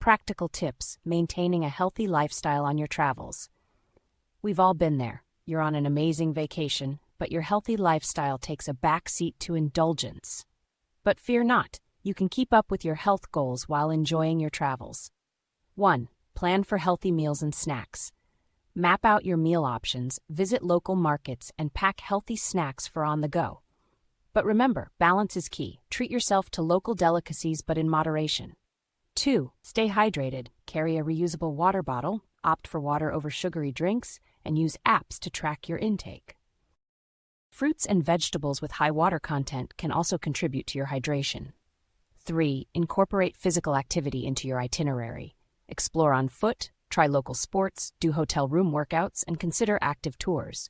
Practical tips: maintaining a healthy lifestyle on your travels. We've all been there. You're on an amazing vacation, but your healthy lifestyle takes a backseat to indulgence. But fear not, you can keep up with your health goals while enjoying your travels. 1. Plan for healthy meals and snacks. Map out your meal options, visit local markets, and pack healthy snacks for on the go. But remember, balance is key. Treat yourself to local delicacies, but in moderation. 2. Stay hydrated. Carry a reusable water bottle, opt for water over sugary drinks, and use apps to track your intake. Fruits and vegetables with high water content can also contribute to your hydration. 3. Incorporate physical activity into your itinerary. Explore on foot, try local sports, do hotel room workouts, and consider active tours.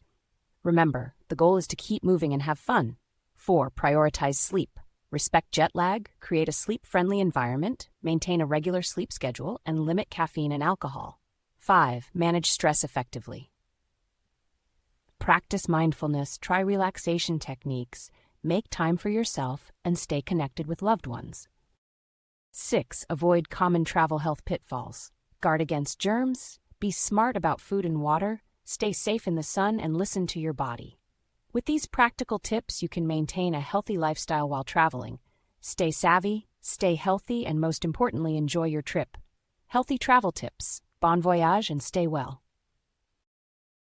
Remember, the goal is to keep moving and have fun. 4. Prioritize sleep. Respect jet lag, create a sleep-friendly environment, maintain a regular sleep schedule, and limit caffeine and alcohol. 5. Manage stress effectively. Practice mindfulness, try relaxation techniques, make time for yourself, and stay connected with loved ones. 6. Avoid common travel health pitfalls. Guard against germs, be smart about food and water, stay safe in the sun, and listen to your body. With these practical tips, you can maintain a healthy lifestyle while traveling. Stay savvy, stay healthy, and most importantly, enjoy your trip. Healthy travel tips. Bon voyage and stay well.